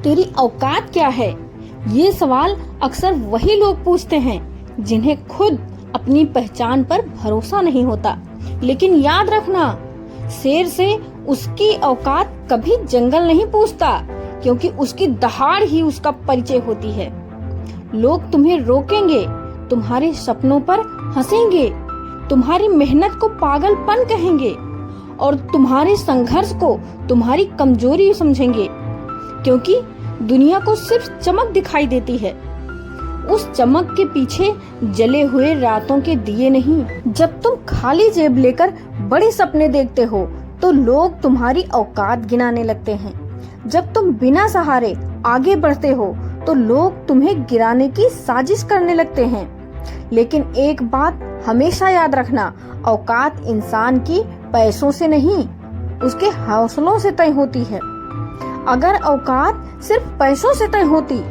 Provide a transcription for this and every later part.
तेरी औकात क्या है? ये सवाल अक्सर वही लोग पूछते हैं जिन्हें खुद अपनी पहचान पर भरोसा नहीं होता। लेकिन याद रखना, शेर से उसकी औकात कभी जंगल नहीं पूछता, क्योंकि उसकी दहाड़ ही उसका परिचय होती है। लोग तुम्हें रोकेंगे, तुम्हारे सपनों पर हंसेंगे, तुम्हारी मेहनत को पागलपन कहेंगे और तुम्हारे संघर्ष को तुम्हारी कमजोरी समझेंगे, क्योंकि दुनिया को सिर्फ चमक दिखाई देती है, उस चमक के पीछे जले हुए रातों के दिए नहीं। जब तुम खाली जेब लेकर बड़े सपने देखते हो तो लोग तुम्हारी औकात गिनाने लगते हैं। जब तुम बिना सहारे आगे बढ़ते हो तो लोग तुम्हें गिराने की साजिश करने लगते हैं। लेकिन एक बात हमेशा याद रखना, औकात इंसान की पैसों से नहीं, उसके हौसलों से तय होती है। अगर औकात सिर्फ पैसों से तय होती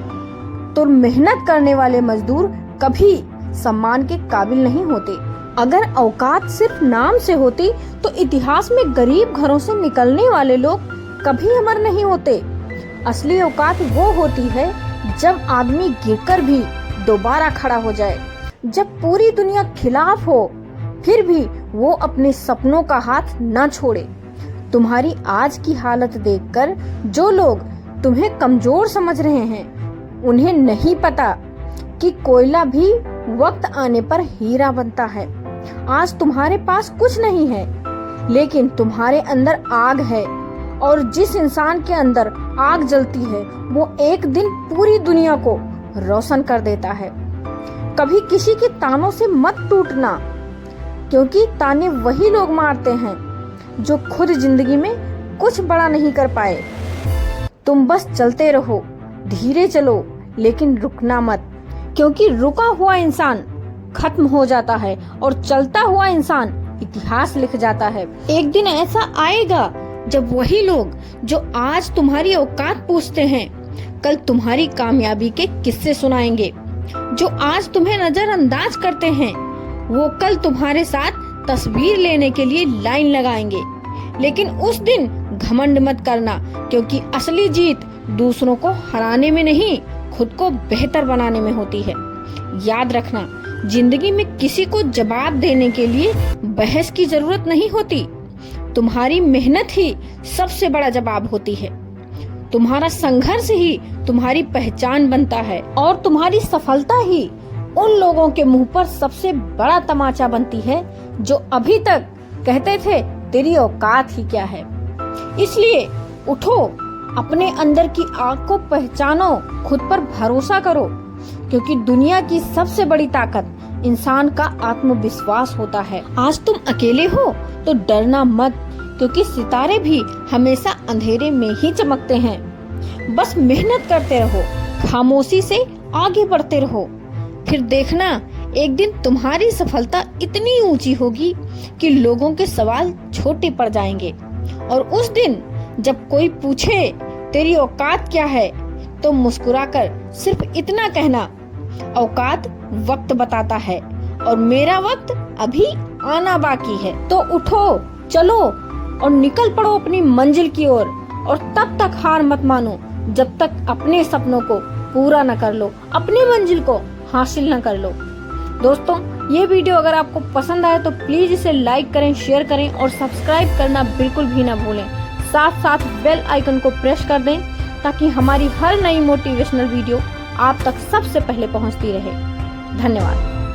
तो मेहनत करने वाले मजदूर कभी सम्मान के काबिल नहीं होते। अगर औकात सिर्फ नाम से होती तो इतिहास में गरीब घरों से निकलने वाले लोग कभी अमर नहीं होते। असली औकात वो होती है जब आदमी गिरकर भी दोबारा खड़ा हो जाए, जब पूरी दुनिया खिलाफ हो फिर भी वो अपने सपनों का हाथ न छोड़े। तुम्हारी आज की हालत देखकर जो लोग तुम्हें कमजोर समझ रहे हैं, उन्हें नहीं पता कि कोयला भी वक्त आने पर हीरा बनता है। आज तुम्हारे पास कुछ नहीं है, लेकिन तुम्हारे अंदर आग है, और जिस इंसान के अंदर आग जलती है वो एक दिन पूरी दुनिया को रोशन कर देता है। कभी किसी के तानों से मत टूटना, क्योंकि ताने वही लोग मारते हैं जो खुद जिंदगी में कुछ बड़ा नहीं कर पाए। तुम बस चलते रहो, धीरे चलो, लेकिन रुकना मत, क्योंकि रुका हुआ इंसान खत्म हो जाता है और चलता हुआ इंसान इतिहास लिख जाता है। एक दिन ऐसा आएगा जब वही लोग जो आज तुम्हारी औकात पूछते हैं, कल तुम्हारी कामयाबी के किस्से सुनाएंगे। जो आज तुम्हें नजरअंदाज करते हैं, वो कल तुम्हारे साथ तस्वीर लेने के लिए लाइन लगाएंगे। लेकिन उस दिन घमंड मत करना, क्योंकि असली जीत दूसरों को हराने में नहीं, खुद को बेहतर बनाने में होती है। याद रखना, जिंदगी में किसी को जवाब देने के लिए बहस की जरूरत नहीं होती। तुम्हारी मेहनत ही सबसे बड़ा जवाब होती है। तुम्हारा संघर्ष ही तुम्हारी पहचान बनता है, और तुम्हारी सफलता ही उन लोगों के मुंह पर सबसे बड़ा तमाचा बनती है जो अभी तक कहते थे तेरी औकात ही क्या है। इसलिए उठो, अपने अंदर की आग को पहचानो, खुद पर भरोसा करो, क्योंकि दुनिया की सबसे बड़ी ताकत इंसान का आत्मविश्वास होता है। आज तुम अकेले हो तो डरना मत, क्योंकि सितारे भी हमेशा अंधेरे में ही चमकते हैं। बस मेहनत करते रहो, खामोशी से आगे बढ़ते रहो, फिर देखना एक दिन तुम्हारी सफलता इतनी ऊंची होगी कि लोगों के सवाल छोटे पड़ जाएंगे। और उस दिन जब कोई पूछे तेरी औकात क्या है, तो मुस्कुराकर सिर्फ इतना कहना, औकात वक्त बताता है और मेरा वक्त अभी आना बाकी है। तो उठो, चलो और निकल पड़ो अपनी मंजिल की ओर, और तब तक हार मत मानो जब तक अपने सपनों को पूरा न कर लो, अपनी मंजिल को हासिल न कर लो। दोस्तों, ये वीडियो अगर आपको पसंद आए तो प्लीज इसे लाइक करें, शेयर करें और सब्सक्राइब करना बिल्कुल भी ना भूलें। साथ साथ बेल आइकन को प्रेस कर दें ताकि हमारी हर नई मोटिवेशनल वीडियो आप तक सबसे पहले पहुंचती रहे। धन्यवाद।